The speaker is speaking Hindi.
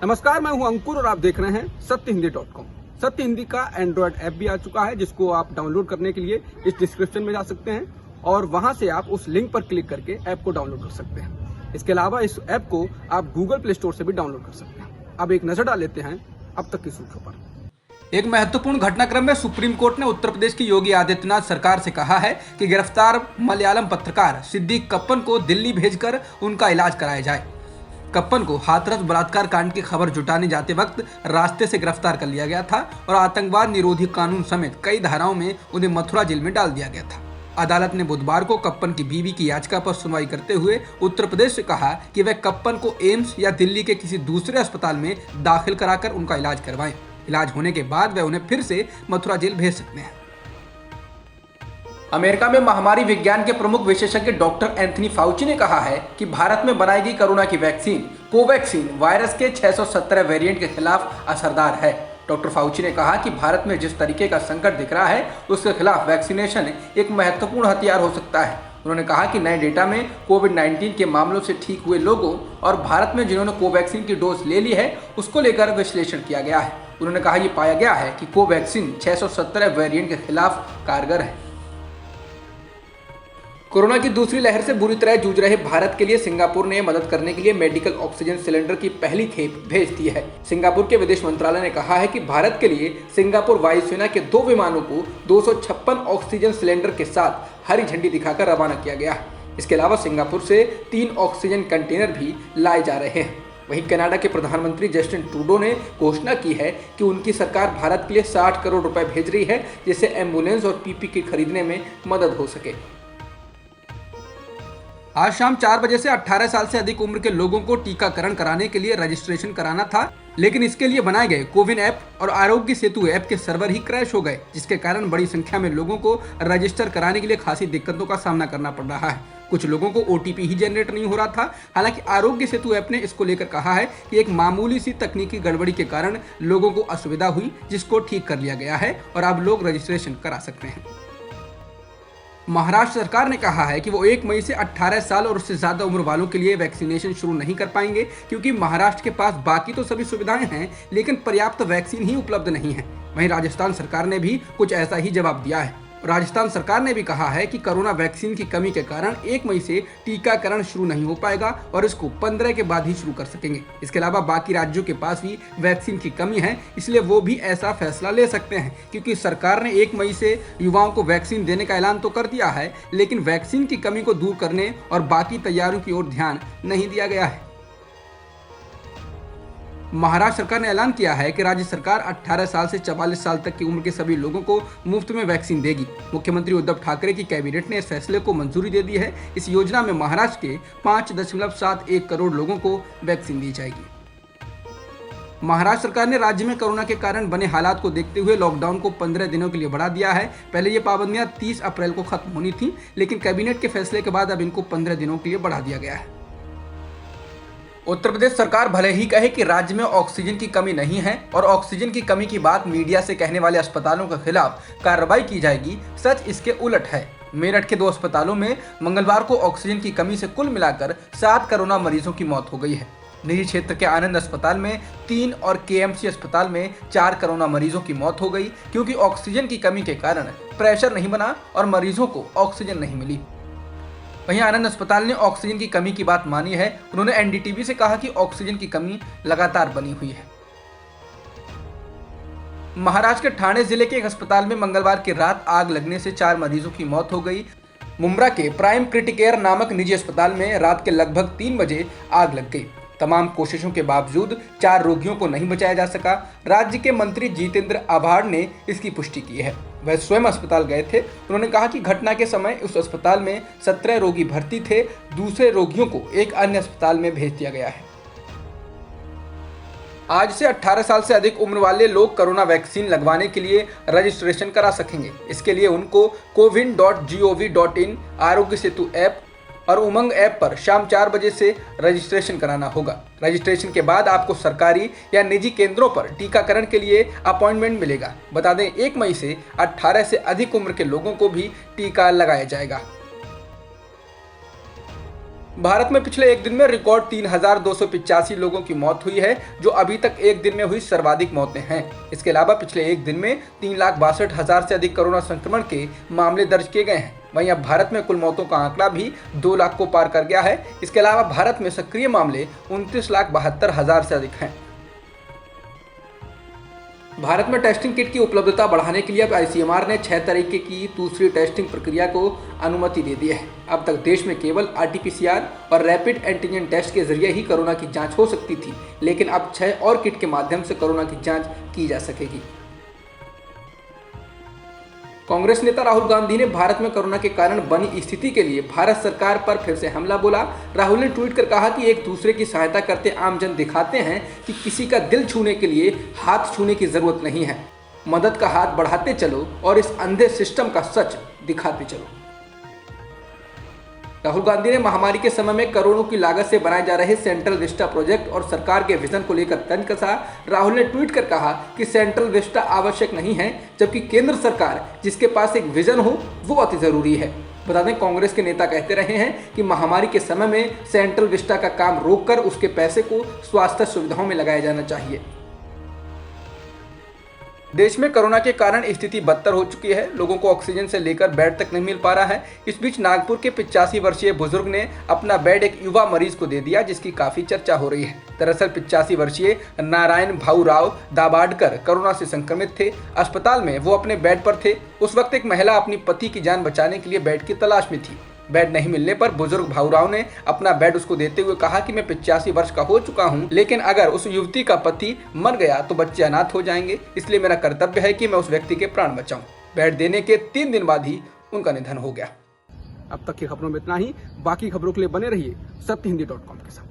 नमस्कार, मैं हूं अंकुर और आप देख रहे हैं सत्यहिंदी.com। सत्य हिंदी का एंड्रॉयड ऐप भी आ चुका है, जिसको आप डाउनलोड करने के लिए इस डिस्क्रिप्शन में जा सकते हैं और वहां से आप उस लिंक पर क्लिक करके ऐप को डाउनलोड कर सकते हैं। इसके अलावा इस ऐप को आप गूगल प्ले स्टोर से भी डाउनलोड कर सकते हैं। अब एक नजर डाल लेते हैं अब तक की सुर्खियों पर। एक महत्वपूर्ण घटनाक्रम में सुप्रीम कोर्ट ने उत्तर प्रदेश की योगी आदित्यनाथ सरकार से कहा है कि गिरफ्तार मलयालम पत्रकार सिद्दीक कप्पन को दिल्ली भेजकर उनका इलाज कराया जाए। कप्पन को हाथरस बलात्कार कांड की खबर जुटाने जाते वक्त रास्ते से गिरफ्तार कर लिया गया था और आतंकवाद निरोधी कानून समेत कई धाराओं में उन्हें मथुरा जेल में डाल दिया गया था। अदालत ने बुधवार को कप्पन की बीवी की याचिका पर सुनवाई करते हुए उत्तर प्रदेश से कहा कि वह कप्पन को एम्स या दिल्ली के किसी दूसरे अस्पताल में दाखिल कराकर उनका इलाज करवाएं। इलाज होने के बाद वह उन्हें फिर से मथुरा जेल भेज सकते हैं। अमेरिका में महामारी विज्ञान के प्रमुख विशेषज्ञ डॉक्टर एंथनी फाउची ने कहा है कि भारत में बनाई गई कोरोना की वैक्सीन कोवैक्सीन वायरस के 617 वेरिएंट के खिलाफ असरदार है। डॉक्टर फाउची ने कहा कि भारत में जिस तरीके का संकट दिख रहा है उसके खिलाफ वैक्सीनेशन एक महत्वपूर्ण हथियार हो सकता है। उन्होंने कहा कि नए डेटा में कोविड-19 के मामलों से ठीक हुए लोगों और भारत में जिन्होंने कोवैक्सीन की डोज ले ली है उसको लेकर विश्लेषण किया गया है। उन्होंने कहा यह पाया गया है कि कोवैक्सीन 617 वेरिएंट के खिलाफ कारगर है। कोरोना की दूसरी लहर से बुरी तरह जूझ रहे भारत के लिए सिंगापुर ने मदद करने के लिए मेडिकल ऑक्सीजन सिलेंडर की पहली खेप भेज दी है। सिंगापुर के विदेश मंत्रालय ने कहा है कि भारत के लिए सिंगापुर वायुसेना के 2 विमानों को 256 ऑक्सीजन सिलेंडर के साथ हरी झंडी दिखाकर रवाना किया गया है। इसके अलावा सिंगापुर से 3 ऑक्सीजन कंटेनर भी लाए जा रहे हैं। वहीं कनाडा के प्रधानमंत्री जस्टिन ट्रूडो ने घोषणा की है कि उनकी सरकार भारत के लिए 60 करोड़ रुपए भेज रही है, जिससे एम्बुलेंस और पीपी किट खरीदने में मदद हो सके। आज शाम 4 बजे से 18 साल से अधिक उम्र के लोगों को टीकाकरण कराने के लिए रजिस्ट्रेशन कराना था, लेकिन इसके लिए बनाए गए कोविन ऐप और आरोग्य सेतु ऐप के सर्वर ही क्रैश हो गए, जिसके कारण बड़ी संख्या में लोगों को रजिस्टर कराने के लिए खासी दिक्कतों का सामना करना पड़ रहा है। कुछ लोगों को ओटीपी ही जनरेट नहीं हो रहा था। हालांकि आरोग्य सेतु ऐप ने इसको लेकर कहा है कि एक मामूली सी तकनीकी गड़बड़ी के कारण लोगों को असुविधा हुई, जिसको ठीक कर लिया गया है और अब लोग रजिस्ट्रेशन करा सकते हैं। महाराष्ट्र सरकार ने कहा है कि वो 1 मई से 18 साल और उससे ज्यादा उम्र वालों के लिए वैक्सीनेशन शुरू नहीं कर पाएंगे, क्योंकि महाराष्ट्र के पास बाकी तो सभी सुविधाएं हैं लेकिन पर्याप्त वैक्सीन ही उपलब्ध नहीं है। वहीं राजस्थान सरकार ने भी कुछ ऐसा ही जवाब दिया है। राजस्थान सरकार ने भी कहा है कि कोरोना वैक्सीन की कमी के कारण 1 मई से टीकाकरण शुरू नहीं हो पाएगा और इसको 15 के बाद ही शुरू कर सकेंगे। इसके अलावा बाकी राज्यों के पास भी वैक्सीन की कमी है, इसलिए वो भी ऐसा फैसला ले सकते हैं, क्योंकि सरकार ने 1 मई से युवाओं को वैक्सीन देने का ऐलान तो कर दिया है, लेकिन वैक्सीन की कमी को दूर करने और बाकी तैयारियों की ओर ध्यान नहीं दिया गया है। महाराष्ट्र सरकार ने ऐलान किया है कि राज्य सरकार 18 साल से 44 साल तक की उम्र के सभी लोगों को मुफ्त में वैक्सीन देगी। मुख्यमंत्री उद्धव ठाकरे की कैबिनेट ने इस फैसले को मंजूरी दे दी है। इस योजना में महाराष्ट्र के 5.71 करोड़ लोगों को वैक्सीन दी जाएगी। महाराष्ट्र सरकार ने राज्य में कोरोना के कारण बने हालात को देखते हुए लॉकडाउन को 15 दिनों के लिए बढ़ा दिया है। पहले ये पाबंदियां 30 अप्रैल को खत्म होनी थी, लेकिन कैबिनेट के फैसले के बाद अब इनको 15 दिनों के लिए बढ़ा दिया गया है। उत्तर प्रदेश सरकार भले ही कहे कि राज्य में ऑक्सीजन की कमी नहीं है और ऑक्सीजन की कमी की बात मीडिया से कहने वाले अस्पतालों के खिलाफ कार्रवाई की जाएगी, सच इसके उलट है। मेरठ के 2 अस्पतालों में मंगलवार को ऑक्सीजन की कमी से कुल मिलाकर 7 कोरोना मरीजों की मौत हो गई है। निजी क्षेत्र के आनंद अस्पताल में 3 और केएमसी अस्पताल में 4 कोरोना मरीजों की मौत हो गई, क्योंकि ऑक्सीजन की कमी के कारण प्रेशर नहीं बना और मरीजों को ऑक्सीजन नहीं मिली। वहीं आनंद अस्पताल ने ऑक्सीजन की कमी की बात मानी है। उन्होंने एनडीटीवी से कहा कि ऑक्सीजन की कमी लगातार बनी हुई है। महाराष्ट्र के ठाणे जिले के एक अस्पताल में मंगलवार की रात आग लगने से 4 मरीजों की मौत हो गई। मुंब्रा के प्राइम क्रिटिकेयर नामक निजी अस्पताल में रात के लगभग 3 बजे आग लग गई। तमाम कोशिशों के बावजूद 4 रोगियों को नहीं बचाया जा सका। राज्य के मंत्री जितेंद्र आभाड़ ने इसकी पुष्टि की है। वह स्वयं अस्पताल गए थे। उन्होंने कहा कि घटना के समय उस अस्पताल में 17 रोगी भर्ती थे। दूसरे रोगियों को एक अन्य अस्पताल में भेज दिया गया है। आज से 18 साल से अधिक उम्र वाले लोग कोरोना वैक्सीन लगवाने के लिए रजिस्ट्रेशन करा सकेंगे। इसके लिए उनको cowin.gov.in, आरोग्य सेतु ऐप और उमंग ऐप पर शाम 4 बजे से रजिस्ट्रेशन कराना होगा। रजिस्ट्रेशन के बाद आपको सरकारी या निजी केंद्रों पर टीकाकरण के लिए अपॉइंटमेंट मिलेगा। बता दें 1 मई से 18 से अधिक उम्र के लोगों को भी टीका लगाया जाएगा। भारत में पिछले एक दिन में रिकॉर्ड 3,285 लोगों की मौत हुई है, जो अभी तक एक दिन में हुई सर्वाधिक मौतें हैं। इसके अलावा पिछले एक दिन में 3,62,000 से अधिक कोरोना संक्रमण के मामले दर्ज किए गए हैं। वहीं अब भारत में कुल मौतों का आंकड़ा भी 2 लाख को पार कर गया है। इसके अलावा भारत में सक्रिय मामले 29,72,000 से अधिक हैं। भारत में टेस्टिंग किट की उपलब्धता बढ़ाने के लिए अब आईसीएमआर ने 6 तरीके की दूसरी टेस्टिंग प्रक्रिया को अनुमति दे दी है। अब तक देश में केवल आरटीपीसीआर और रैपिड एंटीजन टेस्ट के जरिए ही कोरोना की जांच हो सकती थी, लेकिन अब 6 और किट के माध्यम से कोरोना की जांच की जा सकेगी। कांग्रेस नेता राहुल गांधी ने भारत में कोरोना के कारण बनी स्थिति के लिए भारत सरकार पर फिर से हमला बोला। राहुल ने ट्वीट कर कहा कि एक दूसरे की सहायता करते आमजन दिखाते हैं कि किसी का दिल छूने के लिए हाथ छूने की जरूरत नहीं है। मदद का हाथ बढ़ाते चलो और इस अंधे सिस्टम का सच दिखाते चलो। राहुल गांधी ने महामारी के समय में करोड़ों की लागत से बनाए जा रहे सेंट्रल विस्टा प्रोजेक्ट और सरकार के विजन को लेकर तंज कसा। राहुल ने ट्वीट कर कहा कि सेंट्रल विस्टा आवश्यक नहीं है, जबकि केंद्र सरकार जिसके पास एक विजन हो वो अति जरूरी है। बता दें, कांग्रेस के नेता कहते रहे हैं कि महामारी के समय में सेंट्रल विस्टा का काम रोककर उसके पैसे को स्वास्थ्य सुविधाओं में लगाया जाना चाहिए। देश में कोरोना के कारण स्थिति बदतर हो चुकी है। लोगों को ऑक्सीजन से लेकर बेड तक नहीं मिल पा रहा है। इस बीच नागपुर के 85 वर्षीय बुजुर्ग ने अपना बेड एक युवा मरीज को दे दिया, जिसकी काफी चर्चा हो रही है। दरअसल 85 वर्षीय नारायण भाऊ राव दाबाडकर कोरोना से संक्रमित थे। अस्पताल में वो अपने बेड पर थे। उस वक्त एक महिला अपनी पति की जान बचाने के लिए बेड की तलाश में थी। बेड नहीं मिलने पर बुजुर्ग भाऊराव ने अपना बेड उसको देते हुए कहा कि मैं 85 वर्ष का हो चुका हूं, लेकिन अगर उस युवती का पति मर गया तो बच्चे अनाथ हो जाएंगे, इसलिए मेरा कर्तव्य है कि मैं उस व्यक्ति के प्राण बचाऊं। बेड देने के 3 दिन बाद ही उनका निधन हो गया। अब तक की खबरों में इतना ही। बाकी खबरों के लिए बने रहिए सत्यहिंदी.com के साथ।